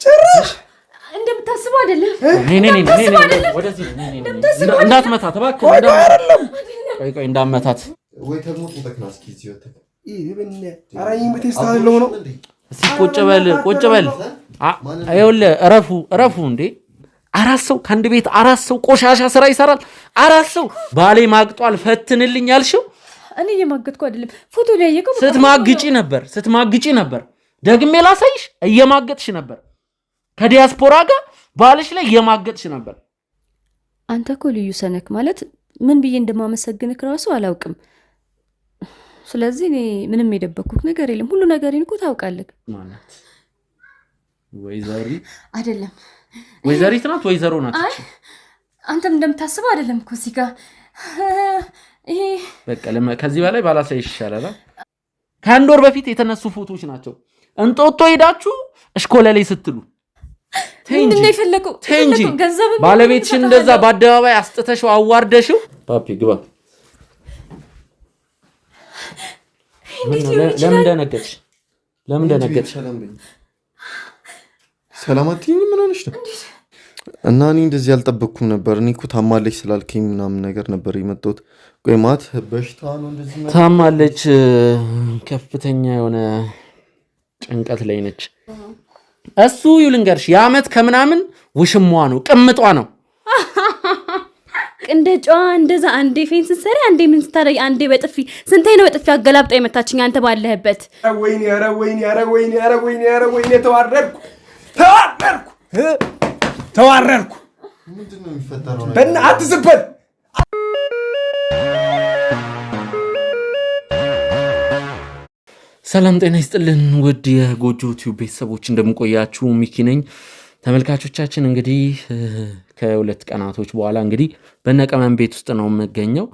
ጭራሽ እንደምታስበው አይደለም ወደዚህ እንዳትመታ ተባክህ አይደለም ቆይ እንዳመታት ወይ ተሞት ተከናስኪ ይወጣ አራኝ ምትስታለው ነው እስቲ ቁጭ በል አይውልህ እረፉ እንዴ አራት ሰው ከአንድ ቤት አራት ሰው ቆሻሻ ስራ ይሰራል አራት ሰው ባሌ ማግጧል ፈትንልኝ ያልሽው እኔ የማገጥኩ አይደለም ፎቶ ላይ ያየከው ስትማግጪ ነበር ደግሜ ላሳይሽ እየማገጥሽ ነበር ከዲያስፖራ ጋር ባልሽ ላይ እየማገጥሽ ነበር አንተ እኮ ልዩ ሰነክ ማለት ምን ብዬ እንደማመሰግንክ ራሱ አላውቅም ስለዚህ እኔ ምንም የደበኩት ነገር የለም ሁሉ ነገርን እኮ ታውቃለህ ማለት ወይዘሪ አይደለም ወይዘሪት ናት ወይዘሮ ናት አንተም እንደምታስበው አይደለም እኮ እዚህ ጋር ይሄ በቃ ከዚህ በላይ ባላሳይሽ ይሻላል ከአንድ ወር በፊት የተነሱ ፎቶዎች ናቸው እንጦጦ ሄዳችሁ እሽኮለሌ ስትሉ ምንድነው የፈለከው ገንዘብ ባለቤትሽን እንደዛ በአደባባይ አስጥተሽው አዋርደሽው ፓፒ ግባ ለምን ደነገጥሽ ሰላማትኝ ምን ሆነሽ ነው እና እኔ እንደዚህ ያልጠበቅኩም ነበር እኔ እኮ ታማለች ስላልከኝ ምናምን ነገር ነበር የመጣሁት ቆይ ማት በሽታ ነው እንደዚህ ታማለች ከፍተኛ የሆነ ጭንቀት ላይ ነች እሱ ይልንገርሽ የዓመት ከምናምን ውሽሟ ነው ቅምጧ ነው እንደጫዋ እንደዛ አንዴ ፌንስ ሰሪ አንዴ ምን ስታረይ አንዴ በጥፊ ስንቴ ነው በጥፊ አገላብጣ የመታችኝ አንተ ባለህበት ወይኔ ተዋረድኩ ምንድነው የሚፈጠረው በእናትህ ዝም ሰላም ጤና ይስጥልን ውድ የጎጆ ቲዩብ ቤተሰቦች እንደምቆያችሁ ሚኪ ነኝ ተመልካቾቻችን እንግዲህ ከሁለት ቀናቶች በኋላ እንግዲህ በነቀመን ቤት ውስጥ ነው የምገኘው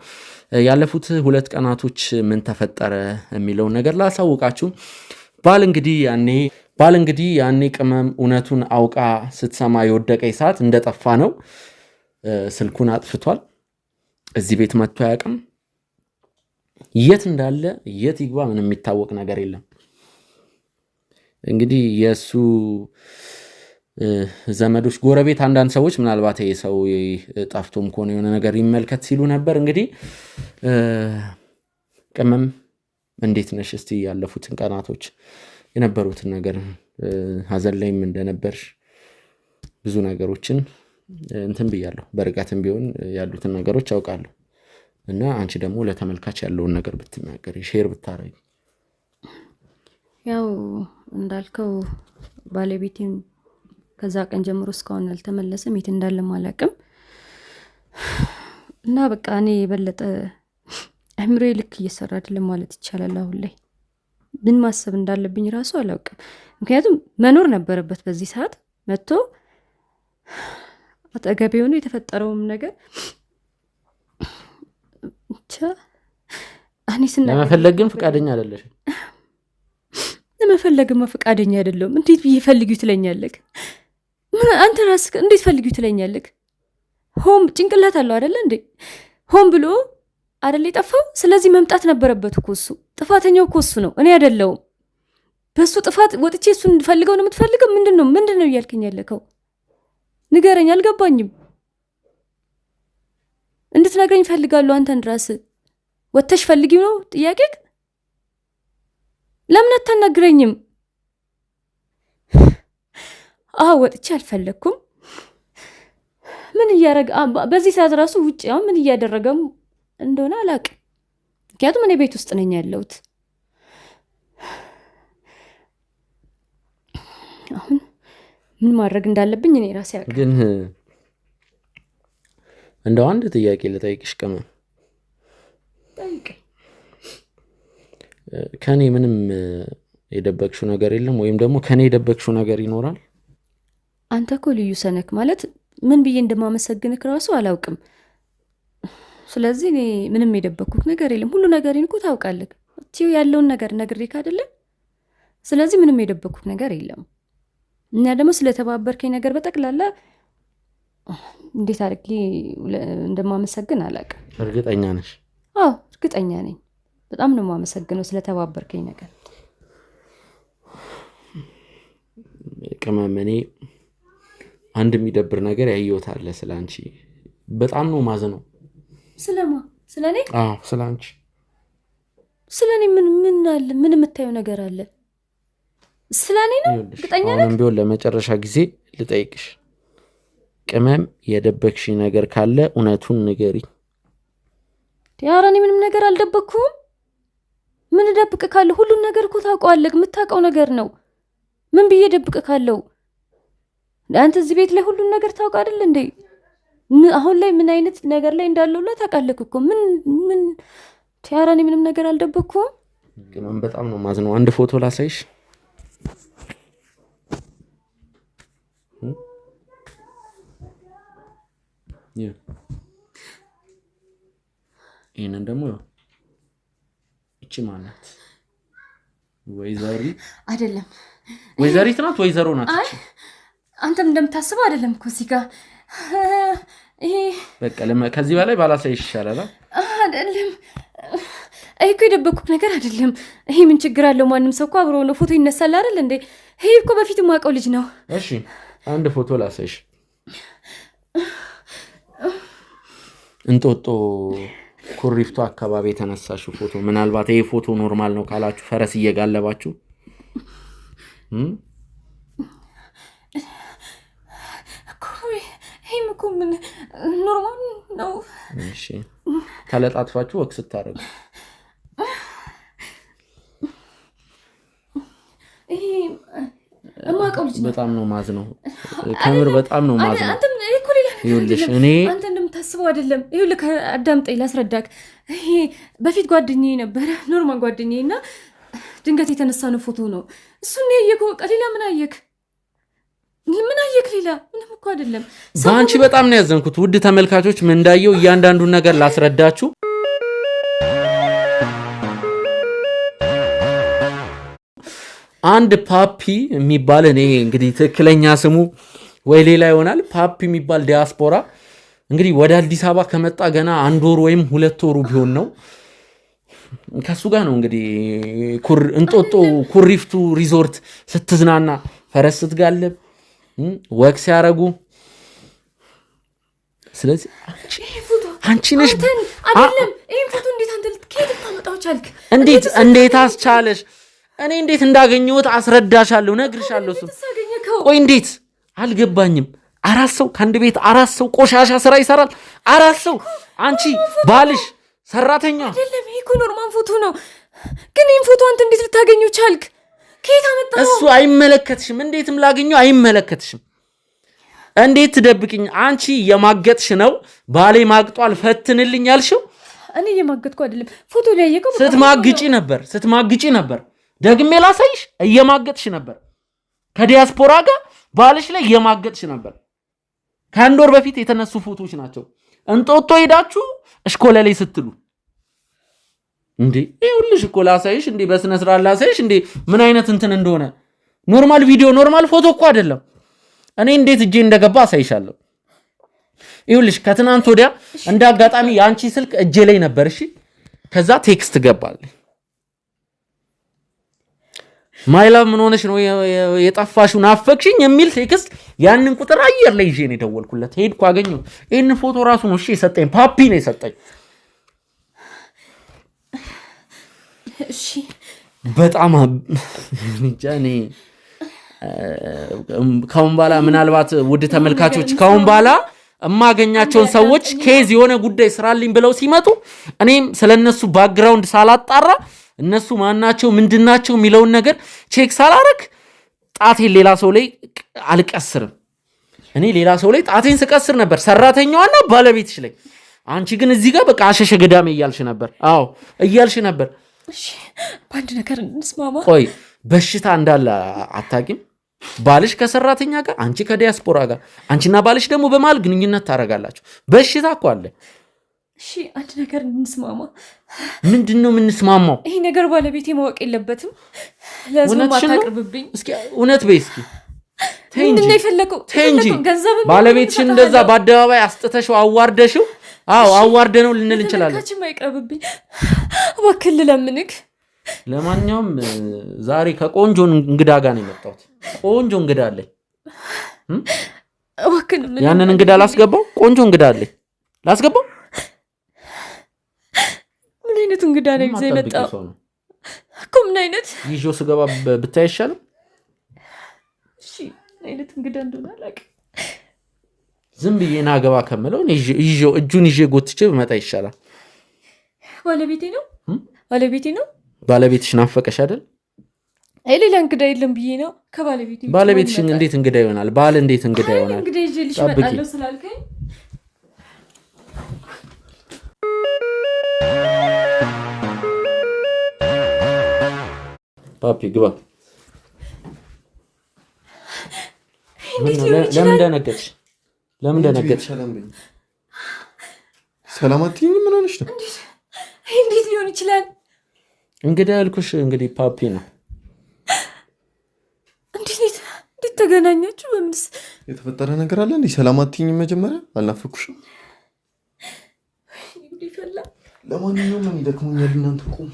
ያለፉት ሁለት ቀናቶች ምን ተፈጠረ የሚለው ነገር ላሳውቃችሁ ባል እንግዲህ ያኔ ቅመም እውነቱን አውቃ ስትሰማ የወደቀኝ ሰዓት እንደጠፋ ነው ስልኩን አጥፍቷል እዚህ ቤት መጥቶ አያውቅም የት እንዳለ የት ይግባ ምንም የሚታወቅ ነገር የለም እንግዲህ የሱ ዘመዶች ጎረቤት አንዳንድ ሰዎች ምናልባት የሰው ጣፍቶም ኮነ የሆነ ነገር ይመልከት ሲሉ ነበር እንግዲህ ቅመም እንዴት ነሽ እስቲ ያለፉትን ቀናቶች የነበሩትን ነገር ሀዘን ላይም እንደነበር ብዙ ነገሮችን እንትን ብያለሁ በርቀትም ቢሆን ያሉትን ነገሮች አውቃለሁ እና አንቺ ደግሞ ለተመልካች ያለውን ነገር ብትናገሪ ሼር ብታረጊ ያው እንዳልከው ባለቤቴም ከዛ ቀን ጀምሮ እስካሁን አልተመለሰም የት እንዳለ ማላቅም እና በቃ እኔ የበለጠ አእምሮዬ ልክ እየሰራ አይደለም ማለት ይቻላል አሁን ላይ ምን ማሰብ እንዳለብኝ ራሱ አላውቅም ምክንያቱም መኖር ነበረበት በዚህ ሰዓት መጥቶ አጠገቤ ሆኖ የተፈጠረውም ነገር ለመፈለግም ፍቃደኛ አይደለሽም ለመፈለግም ፍቃደኛ አይደለም እንዴት ቢፈልጊው ትለኛለህ አንተ ራስህ እንዴት ፈልጊው ትለኛለህ ሆም ጭንቅላት አለው አይደል እንዴ ሆም ብሎ አይደል የጠፋው ስለዚህ መምጣት ነበረበት እኮ እሱ ጥፋተኛው እኮ እሱ ነው እኔ አይደለሁም በሱ ጥፋት ወጥቼ እሱን ፈልገው ነው የምትፈልገው ምንድነው እያልከኝ ያለከው ንገረኝ አልገባኝም እንድትነግረኝ ፈልጋለሁ አንተን ራስህ ወጥተሽ ፈልጊው ነው ጥያቄክ ለምን አታናግረኝም ወጥቼ አልፈለኩም ምን እያረጋ በዚህ ሰዓት ራሱ ውጪ ምን እያደረገም እንደሆነ አላውቅም ምክንያቱም እኔ ቤት ውስጥ ነኝ ያለሁት አሁን ምን ማድረግ እንዳለብኝ እኔ ራሴ አውቃለሁ ግን እንደው አንድ ጥያቄ ልጠይቅሽ ቅመም ጠይቀኝ ከኔ ምንም የደበቅሽው ነገር የለም ወይም ደግሞ ከኔ የደበቅሽው ነገር ይኖራል አንተ እኮ ልዩ ሰነክ ማለት ምን ብዬ እንደማመሰግንክ ራሱ አላውቅም ስለዚህ እኔ ምንም የደበቅኩት ነገር የለም ሁሉ ነገርን እኮ ታውቃለህ እቺው ያለውን ነገር ነግሬክ አይደለ ስለዚህ ምንም የደበቅኩት ነገር የለም እና ደግሞ ስለተባበርከኝ ነገር በጠቅላላ እንዴት አድርጌ እንደማመሰግን አላውቅም እርግጠኛ ነሽ እርግጠኛ ነኝ በጣም ነው የማመሰግነው ስለተባበርከኝ ነገር ቅመም እኔ አንድ የሚደብር ነገር ያየሁት አለ ስላንቺ። በጣም ነው ማዝነው። ስለማ ስለኔ? አዎ ስላንቺ። ስለኔ ምን አለ? ምን የምታየው ነገር አለ? ስለኔ ነው? ግጠኛ ነህ? አሁንም ቢሆን ለመጨረሻ ጊዜ ልጠይቅሽ፣ ቅመም የደበቅሽ ነገር ካለ እውነቱን ንገሪ። ኧረ እኔ ምንም ነገር አልደበቅኩም። ምን ደብቅ ካለ? ሁሉን ነገር እኮ ታውቀዋለህ። የምታውቀው ነገር ነው። ምን ብዬ ደብቅ ካለው? አንተ እዚህ ቤት ላይ ሁሉን ነገር ታውቃ አይደል እንዴ? አሁን ላይ ምን አይነት ነገር ላይ እንዳለውላ ታውቃለህ እኮ። ምን ኧረ እኔ ምንም ነገር አልደበቅኩም። ቅመም በጣም ነው ማዝነው። አንድ ፎቶ ላሳይሽ። ይሄንን ደግሞ እቺ ማለት ወይዘሪ አይደለም፣ ወይዘሪት ናት፣ ወይዘሮ ናት። አይ አንተም እንደምታስበው አይደለም እኮ እዚህ ጋር ይሄ በቃ ከዚህ በላይ ባላሳይሽ ይሻላል። አይደለም ይሄ እኮ የደበኩት ነገር አይደለም። ይሄ ምን ችግር አለው? ማንም ሰው እኮ አብሮ ነው ፎቶ ይነሳል አይደል እንዴ? ይሄ እኮ በፊት የማውቀው ልጅ ነው። እሺ አንድ ፎቶ ላሳይሽ። እንጦጦ ኩሪፍቱ አካባቢ የተነሳሽው ፎቶ። ምናልባት ይሄ ፎቶ ኖርማል ነው ካላችሁ ፈረስ እየጋለባችሁ ይሄም እኮ ምን ኖርማል ነው። እሺ ተለጣጥፋችሁ ወክ ስታረጉ ይሄ እማውቀው ልጅ ነው። በጣም ነው ማዝነው፣ ከምር በጣም ነው ማዝነው። አንተም እኮ ሌላ ይኸውልሽ እኔ አንተ እንደምታስበው አይደለም። ይኸውልህ አዳምጠኝ ላስረዳክ። ይሄ በፊት ጓደኛዬ ነበረ፣ ኖርማል ጓደኛዬ እና ድንገት የተነሳ ነው ፎቶ ነው። እሱን ያየከው በቃ ሌላ ምን አየክ? ምን አየክ? ሌላ ምንም እኮ አይደለም። በአንቺ በጣም ነው ያዘንኩት። ውድ ተመልካቾች ምን እንዳየው እያንዳንዱን ነገር ላስረዳችሁ። አንድ ፓፒ የሚባል እኔ እንግዲህ ትክክለኛ ስሙ ወይ ሌላ ይሆናል። ፓፒ የሚባል ዲያስፖራ እንግዲህ ወደ አዲስ አበባ ከመጣ ገና 1 ወር ወይም 2 ወሩ ቢሆን ነው። ከሱ ጋር ነው እንግዲህ እንጦጦ ኩሪፍቱ ሪዞርት ስትዝናና፣ ፈረስ ስትጋልብ፣ ወክ ሲያረጉ። ስለዚህ አንቺ ነሽ አይደለም። ይሄን ፎቶ እንዴት አንተ ከየት ታመጣው ቻልክ? እንዴት አስቻለሽ? እኔ እንዴት እንዳገኘሁት አስረዳሻለሁ፣ ነግርሻለሁ። ቆይ እንዴት አልገባኝም። 4 ሰው ከአንድ ቤት 4 ሰው ቆሻሻ ስራ ይሰራል። 4 ሰው አንቺ ባልሽ ሰራተኛ አይደለም። ይሄ እኮ ኖርማል ፎቶ ነው። ግን ይሄን ፎቶ አንተ እንዴት ልታገኘው ቻልክ? ከየት አመጣው? እሱ አይመለከትሽም። እንዴትም ላገኘው አይመለከትሽም። እንዴት ትደብቅኝ? አንቺ የማገጥሽ ነው። ባሌ ማግጧል ፈትንልኝ ያልሽው እኔ የማገጥኩ አይደለም። ፎቶ ላይ ያየከው ስትማግጪ ነበር። ደግሜ ላሳይሽ። እየማገጥሽ ነበር። ከዲያስፖራ ጋር ባልሽ ላይ እየማገጥሽ ነበር። ከ1 ወር በፊት የተነሱ ፎቶዎች ናቸው። እንጦጦ ሄዳችሁ እሽኮለሌ ስትሉ እንዴ! ይኸውልሽ እኮ ላሳይሽ እንዴ፣ በስነ ስርዓት ላሳይሽ እንዴ ምን አይነት እንትን እንደሆነ። ኖርማል ቪዲዮ ኖርማል ፎቶ እኮ አይደለም። እኔ እንዴት እጄ እንደገባ አሳይሻለሁ። ይኸውልሽ ከትናንት ወዲያ እንደ አጋጣሚ የአንቺ ስልክ እጄ ላይ ነበር። እሺ ከዛ ቴክስት ገባል። ማይላቭ ምን ሆነሽ ነው የጠፋሽው? ናፈቅሽኝ የሚል ቴክስት። ያንን ቁጥር አየር ላይ ይዤ ነው የደወልኩለት። ሄድኩ አገኘሁ። ይሄን ፎቶ ራሱ ነው እሺ የሰጠኝ፣ ፓፒ ነው የሰጠኝ። እሺ በጣም እኔ ካሁን በኋላ ምናልባት ውድ ተመልካቾች ካሁን በኋላ እማገኛቸውን ሰዎች ኬዝ የሆነ ጉዳይ ስራልኝ ብለው ሲመጡ እኔም ስለነሱ ባክግራውንድ ሳላጣራ እነሱ ማናቸው ምንድናቸው የሚለውን ነገር ቼክ ሳላረግ ጣቴን ሌላ ሰው ላይ አልቀስርም። እኔ ሌላ ሰው ላይ ጣቴን ስቀስር ነበር ሰራተኛዋና ባለቤትሽ ላይ። አንቺ ግን እዚህ ጋር በቃ አሸሸ ገዳሜ እያልሽ ነበር። አዎ እያልሽ ነበር። እሺ በአንድ ነገር እንስማማ። ቆይ በሽታ እንዳለ አታውቂም? ባልሽ ከሰራተኛ ጋር፣ አንቺ ከዲያስፖራ ጋር፣ አንቺና ባልሽ ደግሞ በመሃል ግንኙነት ታደርጋላችሁ። በሽታ እኮ አለ። እሺ አንድ ነገር እንስማማ። ምንድነው የምንስማማው? ይሄ ነገር ባለቤቴ ማወቅ የለበትም። ለዚህ ማታቀርብብኝ። እስኪ እውነት በይ እስኪ። ምንድነው የፈለከው? ገንዘብ ባለቤትሽን እንደዛ በአደባባይ አስጥተሽው አዋርደሽው? አዎ አዋርደነው ልንል እንችላለን። ካቺ ማይቀርብብኝ እባክህ ልለምንክ። ለማንኛውም ዛሬ ከቆንጆ እንግዳ ጋር ነው የመጣሁት። ቆንጆ እንግዳ አለኝ። ያንን እንግዳ ላስገባው? ቆንጆ እንግዳ አለኝ ላስገባው። ምን አይነት እንግዳ ነው ይዘህ የመጣው እኮ? ምን አይነት ይዤው ስገባ ብታይ አይሻልም? እሺ ምን አይነት እንግዳ እንደሆነ አላውቅም። ዝም ብዬ ና ገባ ከምለው እጁን ይዤ ጎትቼ ብመጣ ይሻላል። ባለቤቴ ነው። ባለቤትሽ ናፈቀሽ አይደል? ሌላ እንግዳ የለም ብዬ ነው። ባለቤትሽ እንዴት እንግዳ ይሆናል? ባል እንዴት እንግዳ ይሆናል? እንግዳ ይዤልሽ እመጣለሁ ስላልከኝ ፓፒ ግባ። ለምን ደነገጥሽ? ሰላም አትይኝም? ምን ሆነሽ ነው? እንዴት ሊሆን ይችላል? እንግዳ ያልኩሽ እንግዲህ ፓፒ ነው። እንዴት ተገናኛችሁ? በምንስ የተፈጠረ ነገር አለ እንዴ? ሰላም አትይኝም? መጀመሪያ አልናፈኩሽም? ለማንኛውም ምን ይደክሞኛል፣ እናንተ ቁሙ።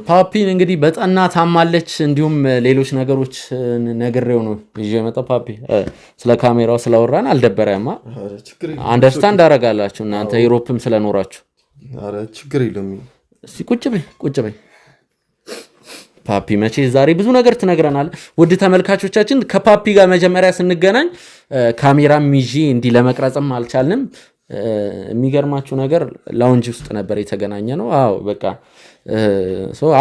ፓፒን እንግዲህ በጠና ታማለች። እንዲሁም ሌሎች ነገሮች ነግሬው ነው ይዤ የመጣው። ፓፒ ስለ ካሜራው ስላወራን አልደበረማ? አንደርስታንድ አደርጋላችሁ እናንተ ዩሮፕም ስለኖራችሁ። ኧረ ችግር የለም። እስቲ ቁጭ በይ ፓፒ። መቼ ዛሬ ብዙ ነገር ትነግረናል። ውድ ተመልካቾቻችን ከፓፒ ጋር መጀመሪያ ስንገናኝ ካሜራም ይዤ እንዲህ ለመቅረጽም አልቻልንም። የሚገርማችሁ ነገር ላውንጅ ውስጥ ነበር የተገናኘ ነው። አዎ በቃ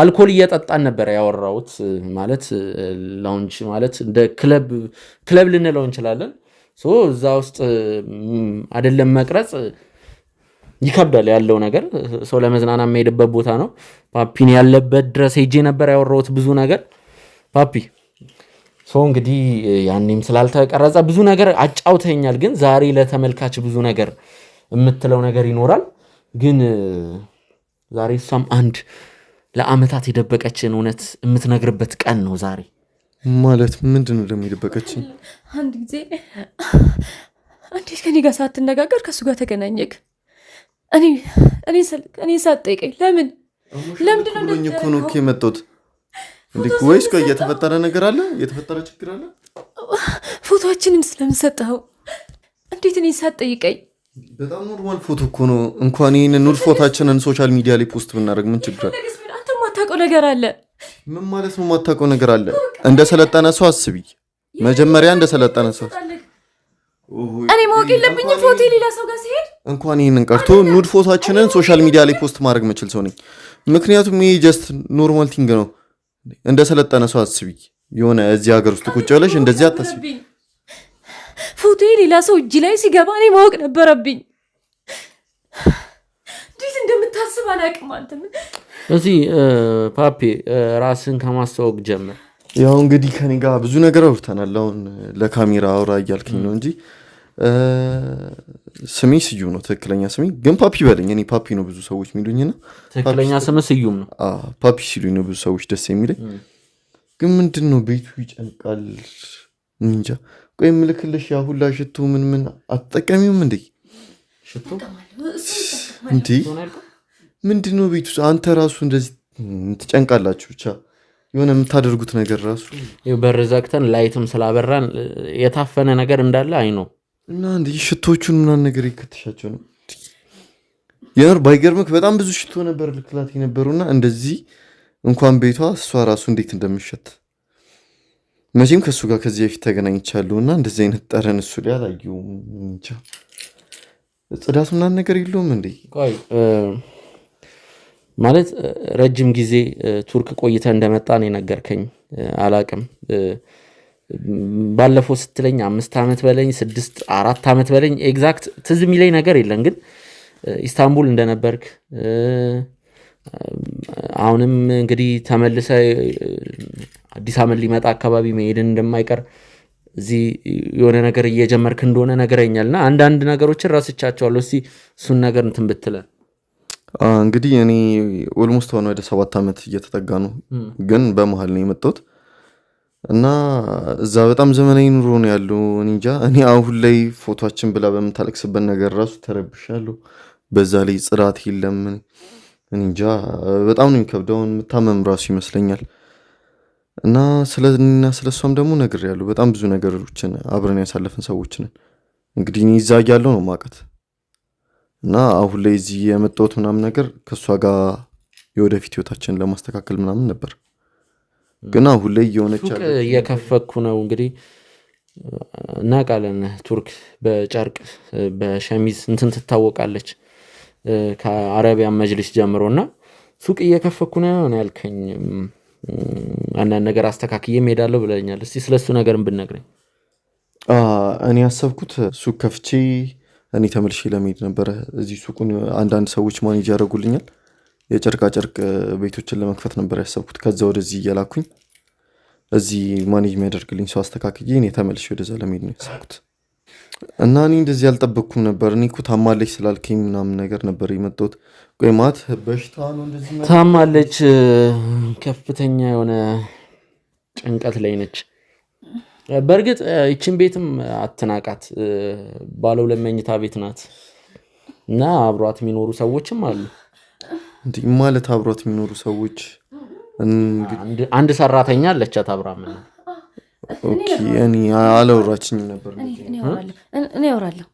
አልኮል እየጠጣን ነበር ያወራሁት። ማለት ላውንጅ ማለት እንደ ክለብ ልንለው እንችላለን። እዛ ውስጥ አይደለም መቅረጽ ይከብዳል ያለው ነገር። ሰው ለመዝናና የሚሄድበት ቦታ ነው። ፓፒን ያለበት ድረስ ሄጄ ነበር ያወራሁት ብዙ ነገር። ፓፒ እንግዲህ ያኔም ስላልተቀረጸ ብዙ ነገር አጫውተኛል። ግን ዛሬ ለተመልካች ብዙ ነገር የምትለው ነገር ይኖራል። ግን ዛሬ እሷም አንድ ለአመታት የደበቀችን እውነት የምትነግርበት ቀን ነው ዛሬ። ማለት ምንድን ነው ደግሞ የደበቀችን? አንድ ጊዜ እንዴት ከኔ ጋር ሳትነጋገር ከእሱ ጋር ተገናኘክ? እኔ ሳትጠይቀኝ ለምንድን ነው ብሎኝ እኮ ነው የመጣሁት። ወይስ ቆይ የተፈጠረ ነገር አለ? የተፈጠረ ችግር አለ? ፎቶአችንን ስለምን ሰጠኸው? እንዴት እኔ ሳትጠይቀኝ? በጣም ኖርማል ፎቶ እኮ ነው። እንኳን ይህንን ኑድ ፎቶአችንን ሶሻል ሚዲያ ላይ ፖስት ብናደርግ ምን ችግር አለ? አንተ የማታውቀው ነገር አለ። ምን ማለት ነው የማታውቀው ነገር አለ? እንደሰለጠነ ሰው አስቢ። መጀመሪያ እንደሰለጠነ ሰው እኔ ማወቅ የለብኝም ፎቶ ሌላ ሰው ጋር ሲሄድ? እንኳን ይህንን ቀርቶ ኑድ ፎቶአችንን ሶሻል ሚዲያ ላይ ፖስት ማድረግ መችል ሰው ነኝ። ምክንያቱም ይሄ ጀስት ኖርማል ቲንግ ነው። እንደሰለጠነ ሰው አስቢ። የሆነ እዚህ ሀገር ውስጥ ቁጭ ብለሽ እንደዚህ አታስቢ። ፎቶ ሌላ ሰው እጅ ላይ ሲገባ እኔ ማወቅ ነበረብኝ። እንዴት እንደምታስብ አላውቅም። አንተ እዚህ ፓፒ ራስን ከማስተዋወቅ ጀምር። ያው እንግዲህ ከኔ ጋር ብዙ ነገር አውርተናል። አሁን ለካሜራ አውራ እያልከኝ ነው እንጂ ስሜ ስዩም ነው ትክክለኛ ስሜ። ግን ፓፒ በለኝ። እኔ ፓፒ ነው ብዙ ሰዎች የሚሉኝና ትክክለኛ ስም ስዩም ነው። ፓፒ ሲሉኝ ነው ብዙ ሰዎች ደስ የሚለኝ። ግን ምንድን ነው ቤቱ ይጨንቃል እንጃ። ቆይ ምልክልሽ ያ ሁላ ሽቶ ምን አትጠቀሚውም እንዴ? ሽቶ እንዴ ምንድን ነው ቤቱ? አንተ ራሱ እንደዚህ ትጨንቃላችሁ። ብቻ የሆነ የምታደርጉት ነገር ራሱ በር ዘግተን ላይትም ስላበራን የታፈነ ነገር እንዳለ አይ ነው። እና እንዴ ሽቶቹን ምናምን ነገር ይከተሻቸው ነው የነር። ባይገርምክ በጣም ብዙ ሽቶ ነበር ልክላት የነበሩና እንደዚህ እንኳን ቤቷ እሷ ራሱ እንዴት እንደምሸት መቼም ከእሱ ጋር ከዚህ በፊት ተገናኝቻለሁ እና እንደዚህ አይነት ጠረን እሱ ላይ አላየሁም። እንጃ ጽዳት ምናምን ነገር የለውም እንዴ? ቆይ ማለት ረጅም ጊዜ ቱርክ ቆይተ እንደመጣ ነው የነገርከኝ። አላቅም ባለፈው ስትለኝ 5 ዓመት በለኝ 4 ዓመት በለኝ ኤግዛክት ትዝ የሚለኝ ነገር የለም። ግን ኢስታንቡል እንደነበርክ አሁንም እንግዲህ ተመልሰ አዲስ ዓመት ሊመጣ አካባቢ መሄድን እንደማይቀር እዚህ የሆነ ነገር እየጀመርክ እንደሆነ ነገረኛልና አንዳንድ ነገሮችን ረስቻቸዋለሁ። እስቲ እሱን ነገር እንትን ብትለን። እንግዲህ እኔ ኦልሞስት ሆነ ወደ 7 ዓመት እየተጠጋ ነው። ግን በመሀል ነው የመጣሁት እና እዛ በጣም ዘመናዊ ኑሮ ነው ያለው። እንጃ እኔ አሁን ላይ ፎቶአችን ብላ በምታለቅስበት ነገር ራሱ ተረብሻለሁ። በዛ ላይ ጽዳት የለም። እንጃ በጣም ነው የሚከብደው። የምታመም ራሱ ይመስለኛል። እና ስለና ስለሷም ደግሞ ነግሬያለሁ። በጣም ብዙ ነገሮችን አብረን ያሳለፍን ሰዎች ነን። እንግዲህ እኔ እዛ እያለሁ ነው የማውቃት እና አሁን ላይ እዚህ የመጣሁት ምናምን ነገር ከእሷ ጋር የወደፊት ህይወታችንን ለማስተካከል ምናምን ነበር። ግን አሁን ላይ እየሆነች ሱቅ እየከፈኩ ነው እንግዲህ እናውቃለን። ቱርክ በጨርቅ በሸሚዝ እንትን ትታወቃለች ከአረቢያን መጅሊስ ጀምሮ እና ሱቅ እየከፈኩ ነው ያልከኝ አንዳንድ ነገር አስተካክዬ እሄዳለሁ ብለኛል። እስቲ ስለሱ ነገርም ብትነግረኝ። እኔ ያሰብኩት ሱቅ ከፍቼ እኔ ተመልሼ ለመሄድ ነበረ። እዚህ ሱቁን አንዳንድ ሰዎች ማኔጅ ያደርጉልኛል። የጨርቃ ጨርቅ ቤቶችን ለመክፈት ነበር ያሰብኩት። ከዛ ወደዚህ እየላኩኝ እዚህ ማኔጅ የሚያደርግልኝ ሰው አስተካክዬ እኔ ተመልሼ ወደዛ ለመሄድ ነው ያሰብኩት እና እኔ እንደዚህ አልጠበቅኩም ነበር። እኔ እኮ ታማለች ስላልከኝ ምናምን ነገር ነበር የመጣሁት። ቆይ ማት በሽታ ነው እንደዚህ ታማለች፣ ከፍተኛ የሆነ ጭንቀት ላይ ነች። በእርግጥ ይችን ቤትም አትናቃት፣ ባለ 2 መኝታ ቤት ናት እና አብሯት የሚኖሩ ሰዎችም አሉ። እንዴ ማለት አብሯት የሚኖሩ ሰዎች አንድ ሰራተኛ አለቻት አብራም። ኦኬ እኔ አላወራችኝም ነበር። እኔ አወራለሁ።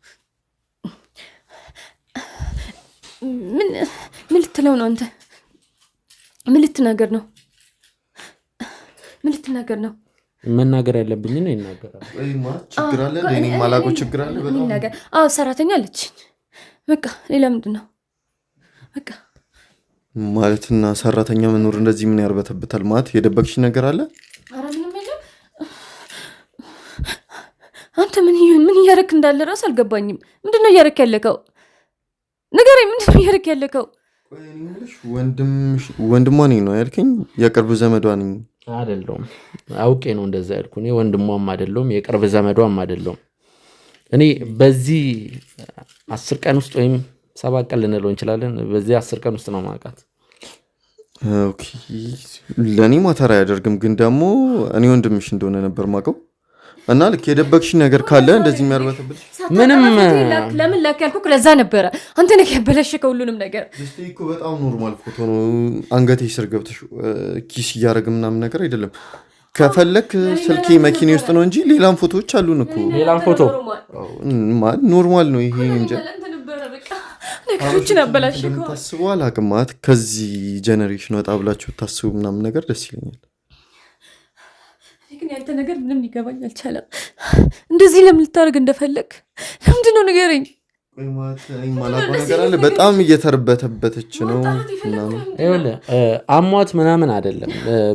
ምን ልትለው ነው አንተ? ምን ልትናገር ነው? መናገር ያለብኝ ነው ይናገራል። ችግር አለ እኔ ማላውቀው ችግር አለ በጣም። ሰራተኛ አለችኝ። በቃ ሌላ ምንድን ነው? በቃ ማለትና ሰራተኛ መኖር እንደዚህ ምን ያርበተብታል? ማለት የደበቅሽ ነገር አለ? ኧረ ምንም የለም። አንተ ምን እያደረክ እንዳለ ራስ አልገባኝም። ምንድን ነው እያደረክ ያለከው? ንገረኝ፣ ምንድን ነው እያደረክ ያለከው? ወንድሟ ነኝ ነው ያልከኝ? የቅርብ ዘመዷ ነኝ አይደለሁም። አውቄ ነው እንደዛ ያልኩ። እኔ ወንድሟም አይደለሁም የቅርብ ዘመዷም አይደለሁም። እኔ በዚህ 10 ቀን ውስጥ ወይም 7 ቀን ልንለው እንችላለን፣ በዚህ 10 ቀን ውስጥ ነው ማውቃት። ኦኬ ለእኔ ማተር አያደርግም፣ ግን ደግሞ እኔ ወንድምሽ እንደሆነ ነበር ማውቀው እና ልክ የደበቅሽ ነገር ካለ እንደዚህ የሚያርበተብልሽ ምንም ለምን ላክ ያልኩህ ለዛ ነበረ። አንተ ነህ ያበላሸከው ሁሉንም ነገር። እኮ በጣም ኖርማል ፎቶ ነው። አንገቴ ስር ገብተሽ ኪስ እያደረግ ምናምን ነገር አይደለም። ከፈለክ ስልኬ መኪኔ ውስጥ ነው እንጂ ሌላም ፎቶዎች አሉን እኮ። ሌላም ፎቶ ኖርማል ነው ይሄ እንጂ ነገሮችን አበላሸከው። ታስቡ አላቅማት ከዚህ ጀነሬሽን ወጣ ብላችሁ ታስቡ ምናምን ነገር ደስ ይለኛል። ግን ያንተ ነገር ምንም ሊገባኝ አልቻለም። እንደዚህ ለምን ልታደርግ እንደፈለግ ለምንድን ነው ንገረኝ። ማላውቀው ነገር አለ። በጣም እየተርበተበተች ነው ምናምን። ይኸውልህ አሟት ምናምን አይደለም።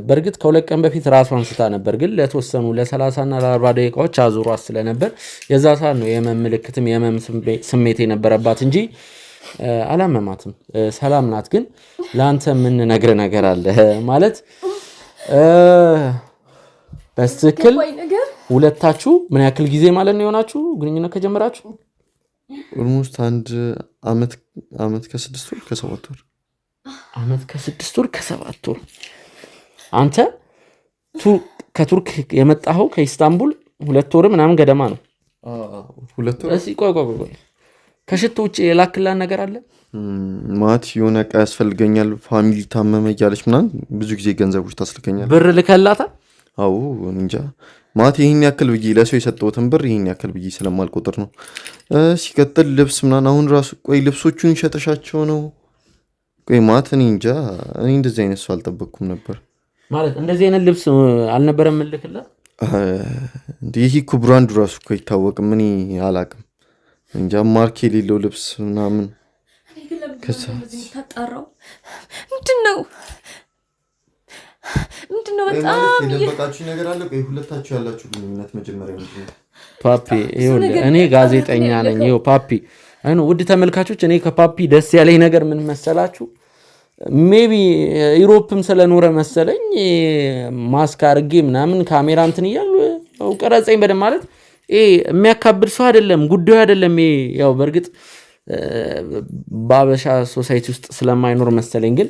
በእርግጥ ከ2 ቀን በፊት ራሷን ስታ ነበር፣ ግን ለተወሰኑ ለ30 እና ለ40 ደቂቃዎች አዙሯት ስለነበር የዛ ሰዓት ነው የህመም ምልክትም የህመም ስሜት የነበረባት እንጂ አላመማትም። ሰላም ናት። ግን ለአንተ የምንነግር ነገር አለ ማለት በትክክል ሁለታችሁ ምን ያክል ጊዜ ማለት ነው የሆናችሁ ግንኙነት ከጀመራችሁ? ኦልሞስት 1 ዓመት ከ6 ወር ከ7 ወር። ዓመት ከ6 ወር ከ7 ወር። አንተ ከቱርክ የመጣኸው ከኢስታንቡል 2 ወር ምናምን ገደማ ነው። 2 ወር። እስኪ ቆይ ከሽቶ ውጭ የላክላን ነገር አለ? ማት የሆነ ዕቃ ያስፈልገኛል፣ ፋሚሊ ታመመ እያለች ምናምን ብዙ ጊዜ ገንዘቦች ታስልከኛል። ብር ልከላታል? አዎ እንጃ ማት ይሄን ያክል ብዬ ለሰው የሰጠሁትን ብር ይሄን ያክል ብዬ ስለማልቆጥር ነው። ሲቀጥል ልብስ ምናምን አሁን ራሱ ቆይ ልብሶቹን ሸጠሻቸው ነው? ቆይ ማት እኔ እንጃ። እኔ እንደዚህ አይነት ሰው አልጠበቅኩም ነበር። ማለት እንደዚህ አይነት ልብስ አልነበረም ምልክላት? ይሄ እኮ ብራንዱ ራሱ እኮ አይታወቅም። እኔ አላቅም እንጃ። ማርክ የሌለው ልብስ ምናምን ታጣራው ምንድነው? በጣም የደበቃችሁ ነገር አለ? ቆይ ሁለታችሁ ያላችሁ ግንኙነት መጀመሪያ ምንድነው? ፓፒ እኔ ጋዜጠኛ ነኝ። ይኸው ፓፒ ውድ ተመልካቾች፣ እኔ ከፓፒ ደስ ያለኝ ነገር ምን መሰላችሁ? ሜቢ ዩሮፕም ስለኖረ መሰለኝ ማስክ አድርጌ ምናምን ካሜራ እንትን እያሉ ቀረጸኝ በደንብ። ማለት የሚያካብድ ሰው አይደለም፣ ጉዳዩ አይደለም። ያው በእርግጥ በአበሻ ሶሳይቲ ውስጥ ስለማይኖር መሰለኝ። ግን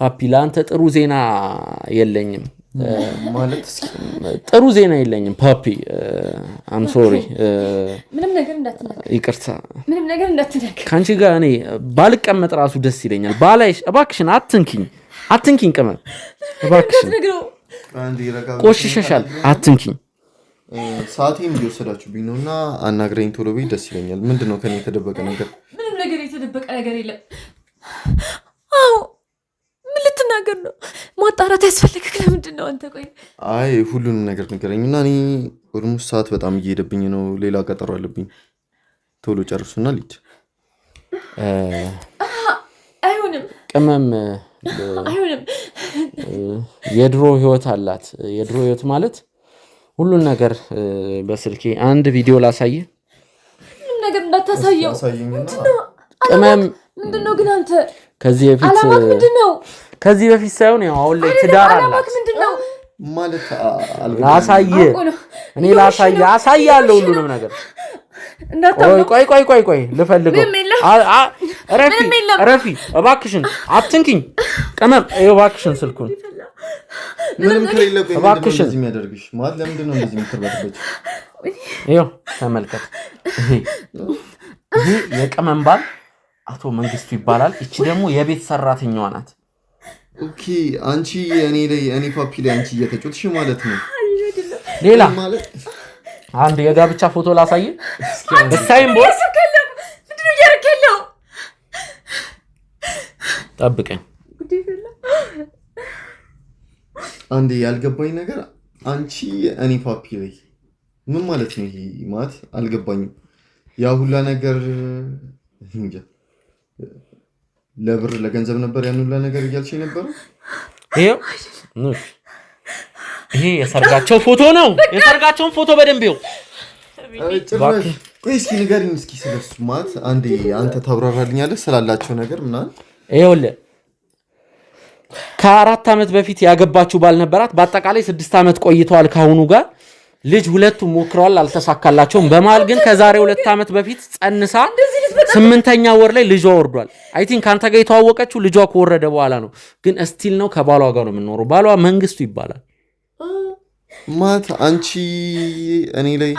ፓፒ ለአንተ ጥሩ ዜና የለኝም። ማለት ጥሩ ዜና የለኝም ፓፒ። አም ሶሪ። ምንም ነገር እንዳትነካ፣ ይቅርታ። ምንም ነገር እንዳትነካ። ካንቺ ጋር እኔ ባልቀመጥ ራሱ ደስ ይለኛል። ባላይሽ እባክሽን፣ አትንኪኝ ቅመም፣ እባክሽን። ቆሽሸሻል፣ አትንኪኝ። ሰዓቴም እየወሰዳችሁብኝ ነው እና አናግረኝ ቶሎ በይ፣ ደስ ይለኛል። ምንድን ነው ከኔ የተደበቀ ነገር? ምንም ነገር የተደበቀ ነገር የለም። አዎ ምን ልትናገር ነው? ማጣራት ያስፈልግህ ለምንድን ነው አንተ? ቆይ አይ ሁሉንም ነገር ንገረኝ እና እኔ ኦልሞስት ሰዓት በጣም እየሄደብኝ ነው። ሌላ ቀጠሮ አለብኝ። ቶሎ ጨርሱና ልሂድ። አይሆንም ቅመም አይሆንም። የድሮ ህይወት አላት። የድሮ ህይወት ማለት ሁሉን ነገር በስልኬ አንድ ቪዲዮ ላሳየ። ምንም ነገር እንዳታሳየው። ቅመም ምንድነው ግን አንተ? ከዚህ በፊት አላማክ ምንድነው? ከዚህ በፊት ሳይሆን ያው አሁን ላይ ትዳር አላት። አላማክ ምንድነው? ማለት ላሳየ እኔ ላሳየ አሳያለሁ ሁሉንም ነገር። ቆይ ልፈልገው። ረፊ እባክሽን አትንኪኝ። ቅመም እባክሽን ስልኩን ምንም ከሌለ እባክሽን እንደዚህ የሚያደርግሽ ማለት ለምንድን ነው እንደዚህ የምትርበትበት? ይኸው ተመልከት። ይሄ የቅመም ባል አቶ መንግስቱ ይባላል። እቺ ደግሞ የቤት ሰራተኛዋ ናት። ኦኬ አንቺ እኔ ፓፒ ላይ አንቺ እየተጮትሽ ማለት ነው። ሌላ አንድ የጋብቻ ፎቶ ላሳየ። እሳይም ቦል ምንድነው ያረከለው? ጠብቀኝ። አንዴ ያልገባኝ ነገር አንቺ እኔ ፓፒ ላይ ምን ማለት ነው? ይሄ ማለት አልገባኝም። ያ ሁላ ነገር እንጃ ለብር ለገንዘብ ነበር ያን ሁላ ነገር እያልሽ ነበር? ይሄ የሰርጋቸው ፎቶ ነው። የሰርጋቸውን ፎቶ በደንብ ይው። ቆይ እስኪ ንገሪኝ እስኪ ስለሱ ማለት አንዴ አንተ ታብራራልኛለህ ስላላቸው ነገር ምናምን። ይኸውልህ ከ4 ዓመት በፊት ያገባችሁ ባል ነበራት። በአጠቃላይ 6 ዓመት ቆይተዋል ካሁኑ ጋር። ልጅ ሁለቱም ሞክረዋል፣ አልተሳካላቸውም። በመሃል ግን ከዛሬ 2 ዓመት በፊት ጸንሳ 8ኛ ወር ላይ ልጇ ወርዷል። አይ ቲንክ አንተ ጋር የተዋወቀችው ልጇ ከወረደ በኋላ ነው። ግን እስቲል ነው ከባሏ ጋር ነው የምንኖረው። ባሏ መንግስቱ ይባላል። ማት አንቺ እኔ ላይ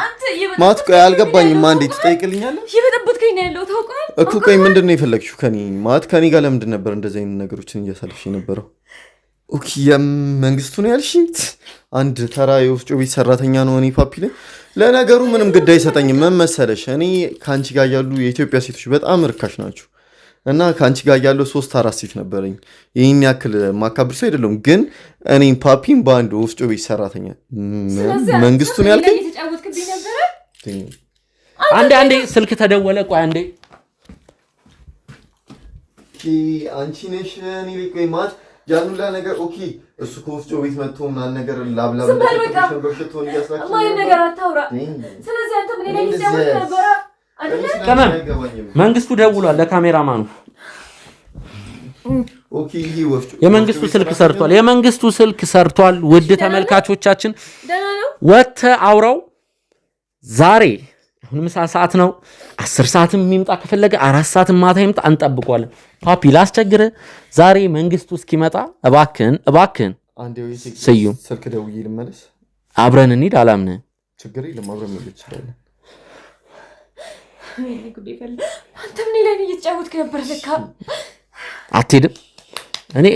ማት ቆይ አልገባኝም። አንዴ ትጠይቅልኛለህ? እየበጠበጥከኝ ነው ያለው ታውቃለህ እኮ። ቆይ ምንድን ነው የፈለግሽው ከኔ? ማት ከኔ ጋር ለምንድን ነበር እንደዚህ አይነት ነገሮችን እያሳለፍሽ የነበረው? ኦኬ የመንግስቱ ነው ያልሽኝ? አንድ ተራ የወፍጮ ቤት ሰራተኛ ነው እኔ ፓፒ ላይ። ለነገሩ ምንም ግድ አይሰጠኝም። ምን መሰለሽ እኔ ከአንቺ ጋር ያሉ የኢትዮጵያ ሴቶች በጣም ርካሽ ናቸው እና ከአንቺ ጋር ያለው 3-4 ሴት ነበረኝ። ይህን ያክል ማካብር ሰው አይደለም። ግን እኔም ፓፒም በአንድ ወፍጮ ቤት ሰራተኛ መንግስቱ ነው ያልከኝ? አንዴ ስልክ ተደወለ። ቆይ አንዴ አንቺ ነሽ እኔ ላይ ቆይ ማለት ያኑላ ነገር ኦኬ። እሱ ከወፍጮ ቤት መጥቶ ምናምን ነገር ላብላብ ነበር ሸቶን ያስላክ ነገር አታውራ። ስለዚህ አንተ ምን ላይ ይሰማው ነበር? ከማን መንግስቱ ደውሏል ለካሜራማኑ። ኦኬ ይሄ ወፍጮ የመንግስቱ ስልክ ሰርቷል። የመንግስቱ ስልክ ሰርቷል። ውድ ተመልካቾቻችን ወተ አውራው ዛሬ አሁን ምሳ ሰዓት ነው። 10 ሰዓትም የሚመጣ ከፈለገ 4 ሰዓትም ማታ ይምጣ እንጠብቀዋለን። ፓፒ ላስቸግረ ዛሬ መንግስቱ እስኪመጣ እባክህን አንዴ ወይ ስዩም ስልክ ደውዬ ልመለስ። አብረን እንሂድ። አላምንህ ችግር የለም አብረን እንሂድ ይችላል። አንተ ምን ላይ እየተጫወትክ ነበር? ለካ አትሄድም።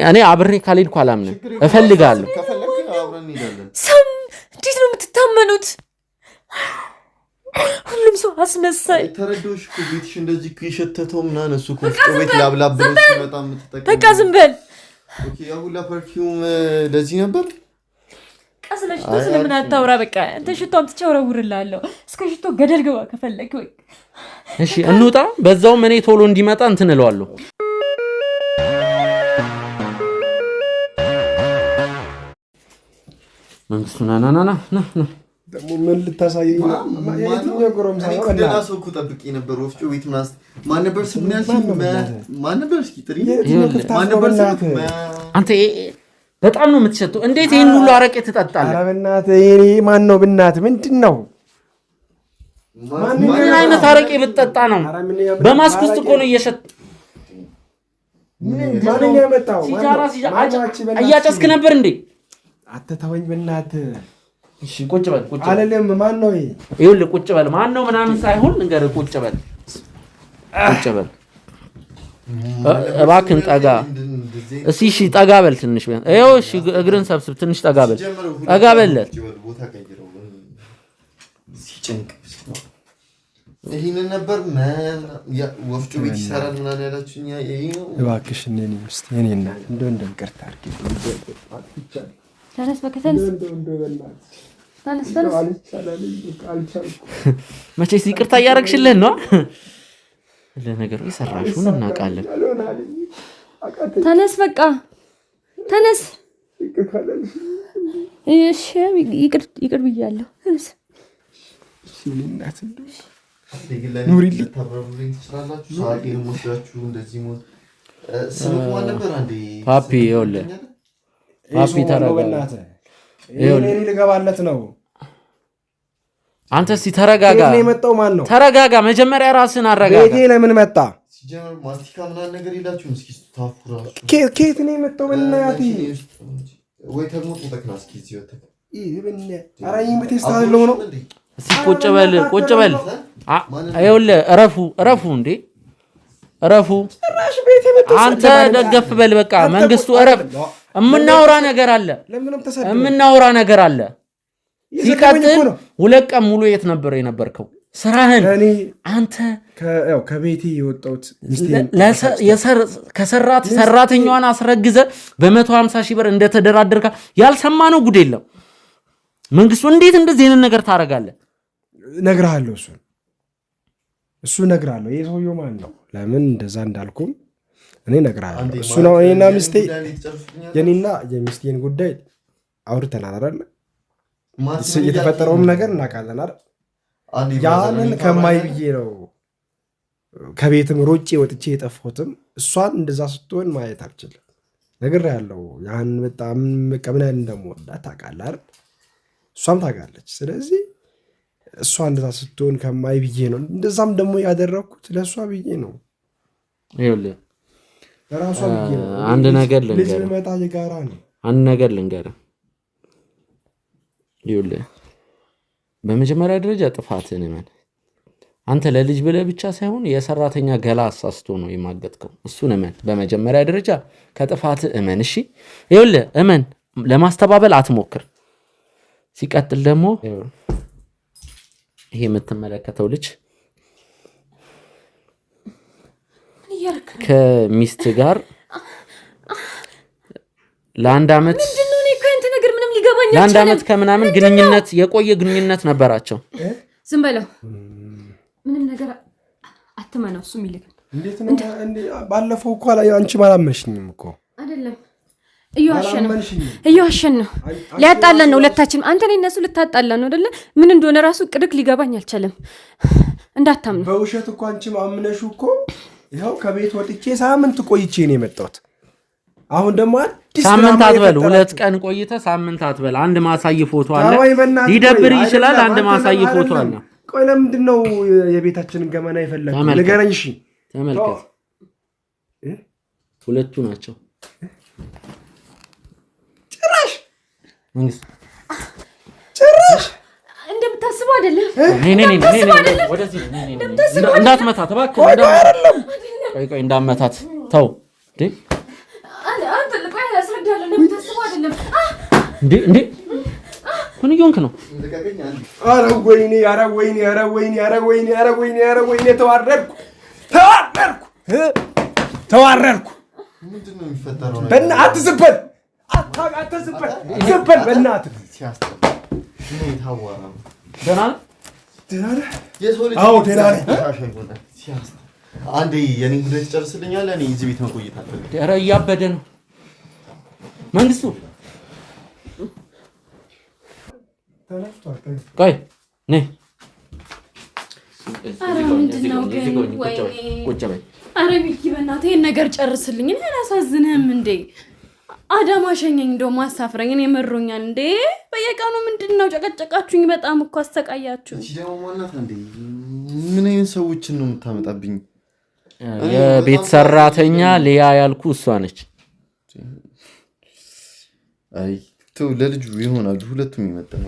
እኔ አብሬ ካልሄድኩ አላምንህ። እፈልጋለሁ። ከፈለግን አብረን እንሄዳለን። ሰም እንዴት ነው የምትታመኑት? ሁሉም ሰው አስመሳይ። ተረዶሽ እኮ ቤትሽ እንደዚህ የሸተተው ምናምን እሱ እኮ ቤት ላብላብ ብሎ ሲመጣ የምትጠቀም በቃ ዝም በል። ኦኬ ያ ሁላ ፐርፊውም ለዚህ ነበር። ቀስለሽ ስለምን አታውራ? በቃ አንተ ሽቶ አምጥቼ አወረውርልሃለሁ። እስከ ሽቶ ገደል ግባ ከፈለክ። ወይ እሺ እንውጣ። በዛውም እኔ ቶሎ እንዲመጣ እንትን እለዋለሁ። መንግስቱ ና ደግሞ ምን ልታሳየኝ? የትኛው ጎረምሳ ነው? ደህና ሰው እኮ ጠብቄ ነበር። ወፍጮ ቤት ምናምን ማን ነበር ስም ያልሽኝ? ማን ነበር? እስኪ ጥሪ ማን ነበር ስም? አንተ በጣም ነው የምትሸተው። እንዴት ይሄን ሁሉ አረቄ ትጠጣለህ? ኧረ በእናትህ ይሄ ማን ነው? በእናትህ ምንድን ነው? ምን አይነት አረቄ ብትጠጣ ነው? በማስክ ውስጥ እኮ ነው እየሸጥ ማን ያመጣው? እያጨስክ ነበር እንዴ? አትተወኝ በእናትህ። እሺ ቁጭ በል አለለም። ማን ነው ይሄ? ይኸውልህ ቁጭ በል። ማን ነው ምናምን ሳይሆን ንገር። ቁጭ በል እባክህን ጠጋ እስኪ። እሺ ጠጋ በል ትንሽ ቢያንስ። ይኸው እሺ እግርን ሰብስብ ትንሽ ጠጋ በል ጠጋ በልለት። ይህንን ነበር ወፍጮ ቤት ይሰራል ምናምን ያላችሁኝ። እባክሽ እኔን ሚስት የኔ እናት እንደው ይቅርታ አድርጊ። ተነስ በቃ ተነስ። መቼስ ይቅርታ እያደረግሽልህ ነው። ለነገሩ የሰራሽውን እናውቃለን። ተነስ በቃ ተነስ። እሺ ይቅር ብያለሁ። ተነስ ኑሪልኝ። ፓፒ ይኸውልህ ፓፒ ልገባለት ነው። አንተ እስኪ ተረጋጋ። የመጣው ማን ነው? ተረጋጋ። መጀመሪያ ራስን አረጋጋ። ቤቴ ለምን መጣ? ኬት ነው የመጣው? በእናትህ ነው። እስኪ ቁጭ በል ቁጭ በል። ይኸውልህ እረፉ እንዴ እረፉ። አንተ ደገፍ በል በቃ። መንግስቱ እረፍ። የምናወራ ነገር አለ። ሲቀጥል 2 ቀን ሙሉ የት ነበር የነበርከው? ስራህን አንተ ከቤቴ የወጣሁት ከሰራት ሰራተኛዋን አስረግዘ በ150 ሺህ ብር እንደተደራደርካ ያልሰማነው ጉድ የለም። መንግስቱ እንዴት እንደዚህ አይነት ነገር ታደርጋለህ? እነግርሃለሁ። እሱ እነግርሃለሁ። ይሄ ሰውዬው ማን ነው? ለምን እንደዛ እንዳልኩም እኔ እነግርሃለሁ። እሱ ነው። እኔና ሚስቴ የኔና የሚስቴን ጉዳይ አውርተናል አይደል? የተፈጠረውም ነገር እናውቃለን አይደል? ያንን ከማይ ብዬ ነው ከቤትም ሮጬ ወጥቼ የጠፋሁትም። እሷን እንደዛ ስትሆን ማየት አልችልም። ነግሬሃለሁ። ያን በጣም ምን ያህል እንደምወዳት ታውቃለህ አይደል? እሷም ታውቃለች። ስለዚህ እሷ እንደዛ ስትሆን ከማይ ብዬ ነው። እንደዛም ደግሞ ያደረኩት ለእሷ ብዬ ነው። ይኸውልህ ለራሷ ብዬ ነው። አንድ ነገር ልጅ መጣ የጋራ ነው። አንድ ነገር ልንገርህ። ይኸውልህ በመጀመሪያ ደረጃ ጥፋትህን እመን። አንተ ለልጅ ብለህ ብቻ ሳይሆን የሰራተኛ ገላ አሳስቶ ነው የማገጥከው። እሱን እመን። በመጀመሪያ ደረጃ ከጥፋትህ እመን። እሺ ይኸውልህ እመን። ለማስተባበል አትሞክር። ሲቀጥል ደግሞ ይሄ የምትመለከተው ልጅ ከሚስት ጋር ለአንድ ዓመት ከምናምን ግንኙነት የቆየ ግንኙነት ነበራቸው። ዝም በለው። ምንም ነገር አትመነው። እሱ የሚልክ ባለፈው እኮ አንቺ አላመንሽኝም እኮ አይደለም። እየዋሸን ነው። ሊያጣላን ነው ሁለታችንም። አንተ ነህ እነሱ ልታጣላን ነው አይደለ? ምን እንደሆነ ራሱ ቅድቅ ሊገባኝ አልቻለም። እንዳታምነው በውሸት እኮ አንቺ አምነሹ እኮ ይኸው ከቤት ወጥቼ ሳምንት ቆይቼ ነው የመጣሁት። አሁን ደግሞ ሳምንት አትበል፣ 2 ቀን ቆይተህ ሳምንት አትበል። አንድ ማሳይ ፎቶ አለ። ሊደብር ይችላል። አንድ ማሳይ ፎቶ አለ። ቆይ ለምንድን ነው የቤታችንን ገመና የፈለግኸው? ንገረኝ። እሺ ተመልከት። ሁለቱ ናቸው። ጭራሽ እንደምታስበው አይደለም። እንዳትመታት እባክህ። ቆይ እንዳትመታት ተው። እንዴ ምን እየሆንክ ነው? ኧረ ወይኔ ተዋረድኩ። ምንድን ነው የሚፈጠረው? በእናትህ ዝም በል። ዝም በል በእናትህ። ደህና ነህ? አንዴ የኔን ጉዳይ ትጨርስልኛለህ? እኔ እዚህ ቤት መቆየት አለብኝ። ኧረ እያበደ ነው መንግስቱ። ቆይ ነይ። ኧረ ሚኪ በእናትህ ይሄን ነገር ጨርስልኝ። እኔ አላሳዝንህም እንዴ? አዳማ ሸኘኝ እንደው ማሳፍረኝ። እኔ መሮኛል እንዴ? በየቀኑ ምንድነው ጨቀጨቃችሁኝ? በጣም እኮ አስተቃያችሁ። እሺ ደግሞ ማናት እንዴ? ምን አይነት ሰዎችን ነው የምታመጣብኝ? የቤት ሰራተኛ ሊያ ያልኩ እሷ ነች። አይ ተው፣ ለልጁ ይሆናሉ ሁለቱም ይመጣሉ።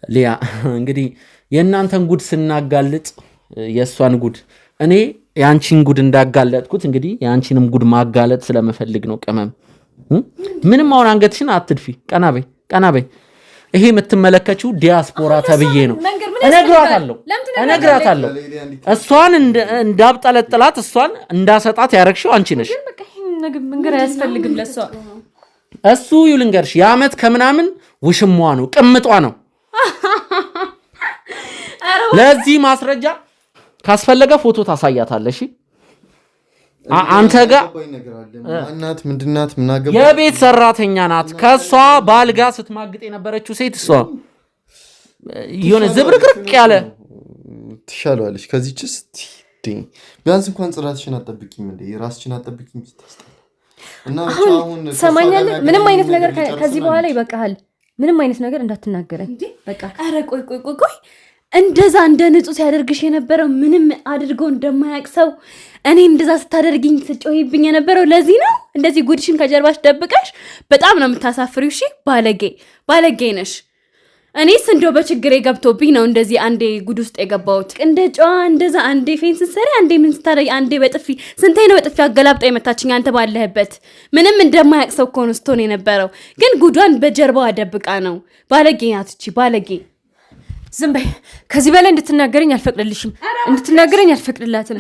ሊያ እንግዲህ የእናንተን ጉድ ስናጋልጥ የእሷን ጉድ እኔ ያንቺን ጉድ እንዳጋለጥኩት እንግዲህ ያንቺንም ጉድ ማጋለጥ ስለመፈልግ ነው። ቅመም ምንም አሁን አንገትሽን አትድፊ። ቀና በይ። ይሄ የምትመለከችው ዲያስፖራ ተብዬ ነው። እነግራታለሁ። እሷን እንዳብጠለጥላት እሷን እንዳሰጣት ያረግሽው አንቺ ነሽ። መንገር አያስፈልግም ለሷ። እሱ ይልንገርሽ የዓመት ከምናምን ውሽሟ ነው፣ ቅምጧ ነው። ለዚህ ማስረጃ ካስፈለገ ፎቶ ታሳያታለሽ። አንተ ጋር እናት ምንድናት ምናገባ የቤት ሰራተኛ ናት። ከሷ ባልጋ ስትማግጥ የነበረችው ሴት እሷ የሆነ ዝብርቅርቅ ያለ ትሻለዋለች። ከዚህስ ቢያንስ እንኳን ጽራትሽን አጠብቂም እንዴ ራስሽን አጠብቂም ስታስጠ እና አሁን ሰማኛለህ። ምንም አይነት ነገር ከዚህ በኋላ ይበቃሃል። ምንም አይነት ነገር እንዳትናገረኝ በቃ። አረ ቆይ እንደዛ እንደ ንጹህ ሲያደርግሽ የነበረው ምንም አድርገው እንደማያውቅ ሰው እኔ እንደዛ ስታደርግኝ ስጮይብኝ የነበረው ለዚህ ነው። እንደዚህ ጉድሽን ከጀርባሽ ደብቀሽ በጣም ነው የምታሳፍሪው። እሺ ባለጌ ነሽ። እኔስ እንደው በችግሬ ገብቶብኝ ነው እንደዚህ አንዴ ጉድ ውስጥ የገባሁት። እንደ ጨዋ እንደዛ አንዴ ፌን ስትሰሪ አንዴ ምን ስታረጊ አንዴ በጥፊ ስንቴ ነው በጥፊ አገላብጣ የመታችኝ አንተ ባለህበት። ምንም እንደማያውቅ ሰው እኮ ነው ስትሆን የነበረው። ግን ጉዷን በጀርባዋ ደብቃ ነው። ባለጌ ናት እቺ ባለጌ። ዝም በይ። ከዚህ በላይ እንድትናገረኝ አልፈቅድልሽም። እንድትናገረኝ አልፈቅድላትም።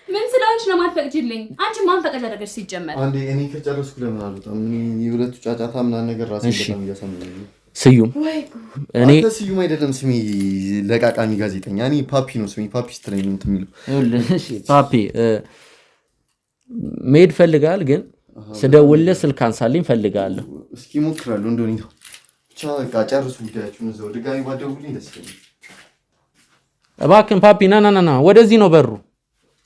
ምን ስለሆንሽ ነው ማትፈቅጂልኝ? አንቺ ማን ፈቀደ አደረገሽ? ሲጀመር አንዴ እኔ ከጨረስኩ ለምን አልወጣም? የሁለቱ ጫጫታ ምናምን ነገር ራሴን በጣም እያሰማኝ ነው። ስዩም እኔ ስዩም አይደለም ስሜ፣ ለቃቃሚ ጋዜጠኛ። እኔ ፓፒ ነው ስሜ። ፓፒ ስትለኝ ነው የምትሚለው። እሺ ፓፒ መሄድ ፈልጋል፣ ግን ስደውልልህ ስልክ አንሳልኝ ፈልጋለሁ። እስኪ ሞክራለሁ እንደሆነ ነው። ብቻ በቃ ጨርሱ ጉዳያችሁን። እዛው ድጋሚ ባደውልኝ ደስ ይለኛል። እባክህን ፓፒ ና። ወደዚህ ነው በሩ።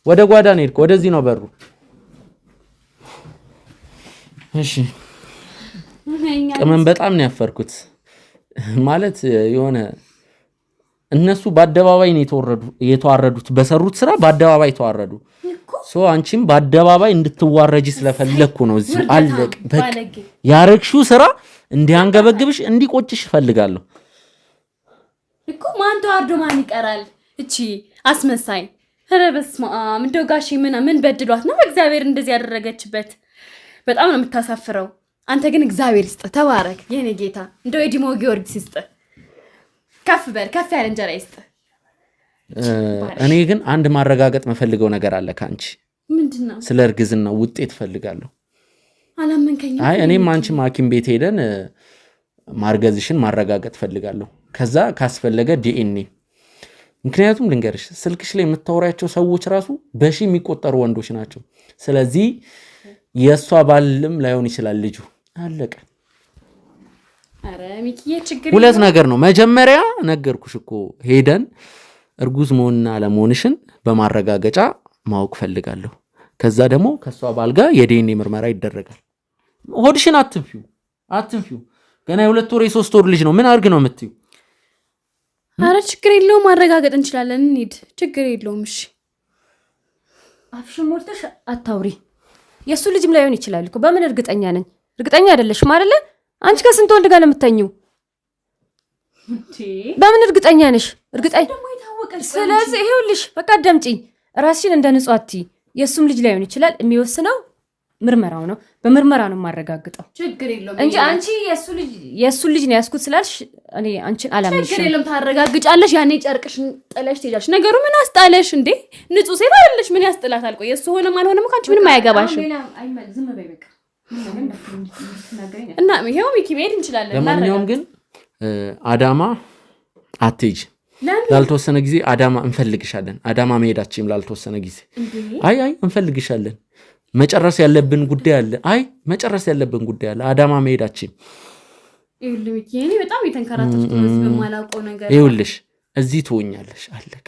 ወደ ጓዳ ነው ሄድኩ። ወደዚህ ነው በሩ። እሺ ቅመም በጣም ነው ያፈርኩት። ማለት የሆነ እነሱ በአደባባይ ነው የተዋረዱት። በሰሩት ስራ በአደባባይ ተዋረዱ። አንቺም በአደባባይ እንድትዋረጂ ስለፈለግኩ ነው እዚህ አለቅ። በቃ ያረግሽው ስራ እንዲያንገበግብሽ እንዲቆጭሽ እፈልጋለሁ እኮ። ማን ተዋርዶ ማን ይቀራል? እቺ አስመሳይ። ኧረ በስመ አብ። እንደው ጋሼ ምን በድሏት ነው እግዚአብሔር እንደዚህ ያደረገችበት? በጣም ነው የምታሳፍረው። አንተ ግን እግዚአብሔር ይስጥ፣ ተባረክ የኔ ጌታ። እንደው የዲሞ ጊዮርጊስ ይስጥ፣ ከፍ በል፣ ከፍ ያለ እንጀራ ይስጥ። እኔ ግን አንድ ማረጋገጥ መፈልገው ነገር አለ ካንቺ። ምንድነው? ስለ እርግዝና ውጤት ፈልጋለሁ። አላመንከኝም? አይ እኔም አንቺም ሐኪም ቤት ሄደን ማርገዝሽን ማረጋገጥ ፈልጋለሁ። ከዛ ካስፈለገ ዲኤንኤ። ምክንያቱም ልንገርሽ ስልክሽ ላይ የምታወሪያቸው ሰዎች ራሱ በሺ የሚቆጠሩ ወንዶች ናቸው። ስለዚህ የሷ ባልም ላይሆን ይችላል ልጁ። አለቀ። አረ ሚኪዬ ችግር ሁለት ነገር ነው። መጀመሪያ ነገርኩሽ እኮ ሄደን እርጉዝ መሆንና አለመሆንሽን በማረጋገጫ ማወቅ ፈልጋለሁ። ከዛ ደግሞ ከሷ ባል ጋር የዲኤንኤ ምርመራ ይደረጋል። ሆድሽን አትንፊው። ገና የ2 ወር የ3 ወር ልጅ ነው። ምን አድርግ ነው የምትዩ? አረ ችግር የለውም ማረጋገጥ እንችላለን። እንሂድ፣ ችግር የለውም። እሺ አፍሽን ሞልተሽ አታውሪ። የሱ ልጅም ላይሆን ይችላል እኮ። በምን እርግጠኛ ነኝ? እርግጠኛ አይደለሽም አይደለ? አንቺ ከስንት ወንድ ጋር ነው የምትተኙው? በምን እርግጠኛ ነሽ? ስለዚህ ይኸውልሽ በቃ አዳምጪኝ። ራስሽን እንደ ንጹህ አትይ። የሱም ልጅ ላይሆን ይችላል። የሚወስነው ምርመራው ነው። በምርመራ ነው የማረጋግጠው እንጂ አንቺ የሱ ልጅ ነው ያስኩት ስላልሽ እኔ አንቺን አላምንሽም። ችግር የለም ታረጋግጫለሽ። ያኔ ጨርቅሽን ጥለሽ ትሄጃለሽ። ነገሩ ምን አስጣለሽ እንዴ? ንጹህ ሴት አይደለሽ? ምን ያስጥላታል? ቆይ የሱ ሆነም አልሆነም ካንቺ ምንም አያገባሽም። ዝም በይ በቃ። እና ይሄው ሚኪ መሄድ እንችላለን። ለማንኛውም ግን አዳማ አትሄጂ ላልተወሰነ ጊዜ። አዳማ እንፈልግሻለን። አዳማ መሄዳችንም ላልተወሰነ ጊዜ። አይ እንፈልግሻለን። መጨረስ ያለብን ጉዳይ አለ። አዳማ መሄዳችን ይኸውልህ ሚኪ፣ እኔ በጣም የተንከራተትኩ በዚህ በማላውቀው ነገር። ይኸውልሽ እዚህ ትሆኛለሽ። አለቀ።